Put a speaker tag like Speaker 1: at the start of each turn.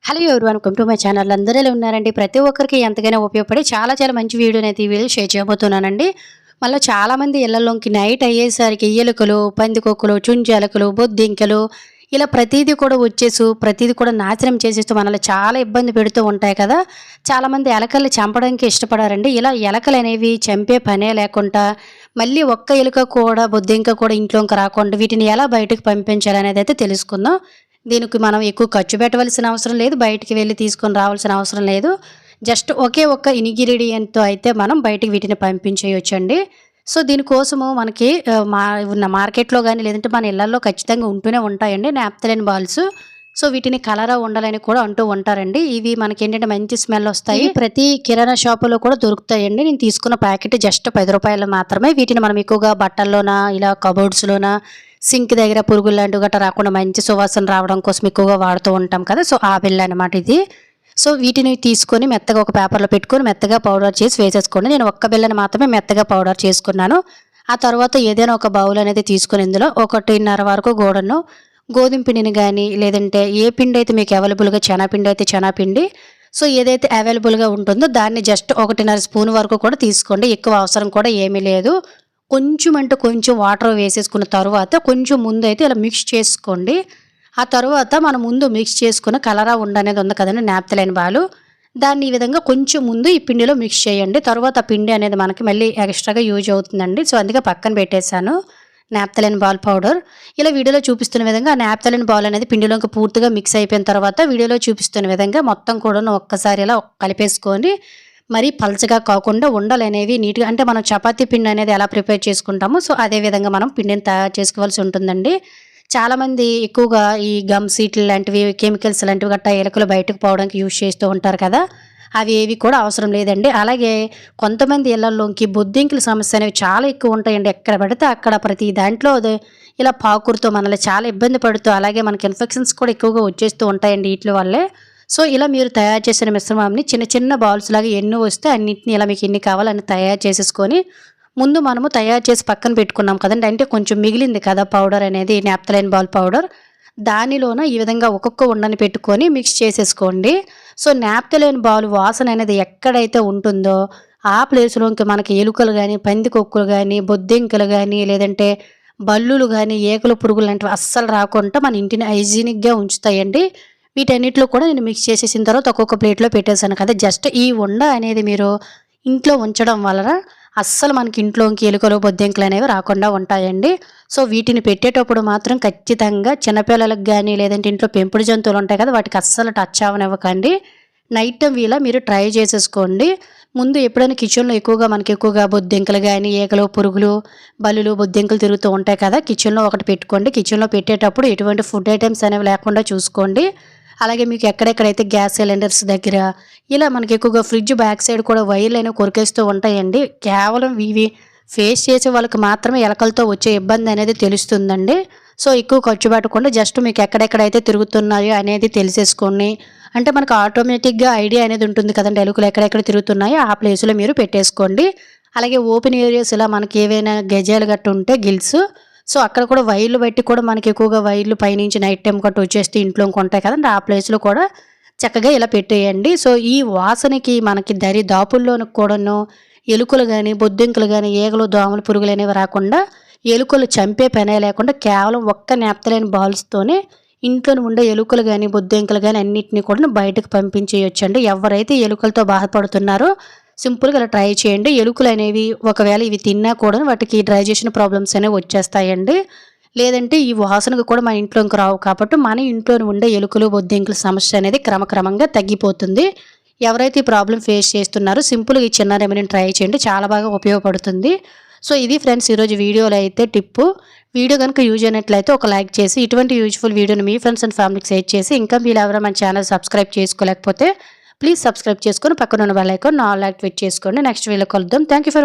Speaker 1: Hello everyone, welcome to my channel. అందరూ ఎలా ఉన్నారండి? ప్రతి ఒక్కరికి ఎంతగానో ఉపయోగపడే చాలా మంచి వీడియోని అయితే ఈ వీడియో షేర్ చేయబోతున్నానండి. మళ్ళీ చాలామంది ఇళ్లలోకి నైట్ అయ్యేసరికి ఎలుకలు, పందికొక్కులు, చుంచెలకలు, బొద్దింకలు ఇలా ప్రతిదీ కూడా వచ్చేసి ప్రతిదీ కూడా నాశనం చేసేస్తూ మనల్ని చాలా ఇబ్బంది పెడుతూ ఉంటాయి కదా. చాలామంది ఎలకల్ని చంపడానికి ఇష్టపడారండి. ఇలా ఎలకలు అనేవి చంపే పనే లేకుండా మళ్ళీ ఒక్క ఎలుక కూడా బొద్దింక కూడా ఇంట్లోకి రాకుండా వీటిని ఎలా బయటకు పంపించాలనేది అయితే తెలుసుకుందాం. దీనికి మనం ఎక్కువ ఖర్చు పెట్టవలసిన అవసరం లేదు, బయటికి వెళ్ళి తీసుకొని రావాల్సిన అవసరం లేదు. జస్ట్ ఒకే ఒక్క ఇంగ్రీడియంట్తో అయితే మనం బయటికి వీటిని పంపించేయొచ్చండి. సో దీనికోసము మనకి ఉన్న మార్కెట్లో కానీ లేదంటే మన ఇళ్లలో ఖచ్చితంగా ఉంటూనే ఉంటాయండి నాప్థలిన్ బాల్స్. సో వీటిని కలరా ఉండాలని కూడా అంటూ ఉంటారండి. ఇవి మనకి ఏంటంటే మంచి స్మెల్ వస్తాయి. ప్రతి కిరాణా షాపులో కూడా దొరుకుతాయండి. నేను తీసుకున్న ప్యాకెట్ జస్ట్ 10 రూపాయలు మాత్రమే. వీటిని మనం ఎక్కువగా బట్టల్లోన ఇలా కబోర్డ్స్లోన సింక్ దగ్గర పురుగులు లాంటివి గట్రా రాకుండా మంచి సువాసన రావడం కోసం ఎక్కువగా వాడుతూ ఉంటాం కదా. సో ఆ బిల్ అనమాట ఇది. సో వీటిని తీసుకొని మెత్తగా ఒక పేపర్లో పెట్టుకొని మెత్తగా పౌడర్ చేసి వేసేసుకోండి. నేను ఒక్క బిల్లని మాత్రమే మెత్తగా పౌడర్ చేసుకున్నాను. ఆ తర్వాత ఏదైనా ఒక బౌల్ అనేది తీసుకొని ఇందులో 1.5 వరకు గోధుమ పిండిని కానీ లేదంటే ఏ పిండి అయితే మీకు అవైలబుల్గా శనగపిండి అయితే శనగపిండి, సో ఏదైతే అవైలబుల్గా ఉంటుందో దాన్ని జస్ట్ 1.5 స్పూన్ వరకు కూడా తీసుకోండి. ఎక్కువ అవసరం కూడా ఏమీ లేదు. కొంచెం అంటే కొంచెం వాటర్ వేసేసుకున్న తర్వాత కొంచెం ముందు అయితే ఇలా మిక్స్ చేసుకోండి. ఆ తర్వాత మనం ముందు మిక్స్ చేసుకున్న కలరా ఉండనేది ఉంది కదండి నాప్థలిన్ బాలు, దాన్ని ఈ విధంగా కొంచెం ముందు ఈ పిండిలో మిక్స్ చేయండి. తర్వాత ఆ పిండి అనేది మనకి మళ్ళీ ఎక్స్ట్రాగా యూజ్ అవుతుందండి. సో అందుకే పక్కన పెట్టేశాను నాప్థలిన్ బాల్ పౌడర్. ఇలా వీడియోలో చూపిస్తున్న విధంగా ఆ నాప్థలిన్ బాల్ అనేది పిండిలోకి పూర్తిగా మిక్స్ అయిపోయిన తర్వాత వీడియోలో చూపిస్తున్న విధంగా మొత్తం కూడా ఒక్కసారి ఇలా కలిపేసుకొని మరీ పలచగా కాకుండా ఉండలు అనేవి నీట్గా, అంటే మనం చపాతీ పిండి అనేది ఎలా ప్రిపేర్ చేసుకుంటామో సో అదే విధంగా మనం పిండిని తయారు చేసుకోవాల్సి ఉంటుందండి. చాలామంది ఎక్కువగా ఈ గమ్ సీట్లు లాంటివి కెమికల్స్ లాంటివి గట్టా ఎలుకలు బయటకు పోవడానికి యూజ్ చేస్తూ ఉంటారు కదా. అవి ఏవి కూడా అవసరం లేదండి. అలాగే కొంతమంది ఇళ్లలోకి బొద్దింకల సమస్య అనేవి చాలా ఎక్కువ ఉంటాయండి. ఎక్కడ పడితే అక్కడ ప్రతి దాంట్లో ఇలా పాకురుతో మనల్ని చాలా ఇబ్బంది పడుతూ, అలాగే మనకి ఇన్ఫెక్షన్స్ కూడా ఎక్కువగా వచ్చేస్తూ ఉంటాయండి వీటి వల్లే. సో ఇలా మీరు తయారు చేసిన మిశ్రమాన్ని చిన్న చిన్న బాల్స్ లాగా ఎన్ని వస్తే అన్నింటినీ ఇలా మీకు ఎన్ని కావాలని తయారు చేసేసుకొని ముందు మనము తయారు చేసి పక్కన పెట్టుకున్నాం కదండి, అంటే కొంచెం మిగిలింది కదా పౌడర్ అనేది నాప్థలిన్ బాల్ పౌడర్, దానిలోన ఈ విధంగా ఒక్కొక్క ఉండని పెట్టుకొని మిక్స్ చేసేసుకోండి. సో నాప్థలిన్ బాల్ వాసన అనేది ఎక్కడైతే ఉంటుందో ఆ ప్లేస్లోకి మనకి ఎలుకలు కానీ పందికొక్కులు కానీ బొద్దింకలు కానీ లేదంటే బల్లులు కానీ ఏకలు పురుగులు లాంటివి అస్సలు రాకుండా మన ఇంటిని హైజీనిక్గా ఉంచుతాయండి. వీటన్నిటిలో కూడా నేను మిక్స్ చేసేసిన తర్వాత ఒక్కొక్క ప్లేట్లో పెట్టేశాను కదా. జస్ట్ ఈ ఉండ అనేది మీరు ఇంట్లో ఉంచడం వలన అస్సలు మనకి ఇంట్లోకి ఎలుకలు బొద్దింకలు అనేవి రాకుండా ఉంటాయండి. సో వీటిని పెట్టేటప్పుడు మాత్రం ఖచ్చితంగా చిన్నపిల్లలకు కానీ లేదంటే ఇంట్లో పెంపుడు జంతువులు ఉంటాయి కదా వాటికి అస్సలు టచ్ అవనివ్వకండి. నైట్ టైం ఇలా మీరు ట్రై చేసేసుకోండి. ముందు ఎప్పుడైనా కిచెన్లో మనకి ఎక్కువగా బొద్దింకలు కానీ ఏకలు పురుగులు బల్లులు బొద్దింకలు తిరుగుతూ ఉంటాయి కదా, కిచెన్లో ఒకటి పెట్టుకోండి. కిచెన్లో పెట్టేటప్పుడు ఎటువంటి ఫుడ్ ఐటమ్స్ అనేవి లేకుండా చూసుకోండి. అలాగే మీకు ఎక్కడెక్కడైతే గ్యాస్ సిలిండర్స్ దగ్గర ఇలా మనకి ఎక్కువగా ఫ్రిడ్జ్ బ్యాక్ సైడ్ కూడా వైర్లు అనేవి కొరికేస్తూ ఉంటాయండి. కేవలం ఇవి ఫేస్ చేసే వాళ్ళకి మాత్రమే ఎలకలతో వచ్చే ఇబ్బంది అనేది తెలుస్తుందండి. సో ఎక్కువ ఖర్చు పెట్టకుండా జస్ట్ మీకు ఎక్కడెక్కడైతే తిరుగుతున్నాయో అనేది తెలిసేసుకోండి. అంటే మనకు ఆటోమేటిక్గా ఐడియా అనేది ఉంటుంది కదండి, ఎలుకలు ఎక్కడెక్కడ తిరుగుతున్నాయో ఆ ప్లేస్లో మీరు పెట్టేసుకోండి. అలాగే ఓపెన్ ఏరియాస్ ఇలా మనకి ఏవైనా గజాలు గట్టు ఉంటే గిల్స్, సో అక్కడ కూడా వైర్లు బట్టి కూడా మనకి ఎక్కువగా వైర్లు పైనుంచి నైట్ టైం గట్టు వచ్చేస్తే ఇంట్లో ఉంటాయి కదండి, ఆ ప్లేస్లో కూడా చక్కగా ఇలా పెట్టేయండి. సో ఈ వాసనకి మనకి దాపుల్లోనూ కూడాను ఎలుకలు కానీ బొద్దింకలు కానీ ఏగలు దోమలు పురుగులు అనేవి రాకుండా ఎలుకలు చంపే పనే లేకుండా కేవలం ఒక్క నాప్థలిన్ బాల్స్తోనే ఇంట్లో ఉండే ఎలుకలు కానీ బొద్దింకలు కానీ అన్నింటినీ కూడా బయటకు పంపించేయొచ్చండి. ఎవరైతే ఎలుకలతో బాధపడుతున్నారో సింపుల్గా ఇలా ట్రై చేయండి. ఎలుకలు అనేవి ఒకవేళ ఇవి తిన్నా కూడా వాటికి డైజెషన్ ప్రాబ్లమ్స్ అనేవి వచ్చేస్తాయండి. లేదంటే ఈ వాసనకు కూడా మన ఇంట్లోకి రావు కాబట్టి మన ఇంట్లో ఉండే ఎలుకలు బొద్దింకల సమస్య అనేది క్రమక్రమంగా తగ్గిపోతుంది. ఎవరైతే ఈ ప్రాబ్లం ఫేస్ చేస్తున్నారో సింపుల్గా ఈ చిన్న రెమెడీని ట్రై చేయండి, చాలా బాగా ఉపయోగపడుతుంది. సో ఇది ఫ్రెండ్స్ ఈరోజు వీడియోలో అయితే టిప్పు. వీడియో కనుక యూజ్ అయినట్లయితే ఒక లైక్ చేసి ఇటువంటి యూజ్ఫుల్ వీడియోని మీ ఫ్రెండ్స్ అండ్ ఫ్యామిలీకి షేర్ చేసి, ఇంకా మీరు ఎవరైనా మన ఛానల్ సబ్స్క్రైబ్ చేసుకోలేకపోతే ప్లీజ్ సబ్స్క్రైబ్ చేసుకొని పక్కన ఉన్న బెల్ ఐకాన్ ఆల్ యాక్టివేట్ చేసుకోండి. నెక్స్ట్ వీడియోలో కలుద్దాం. Thank you for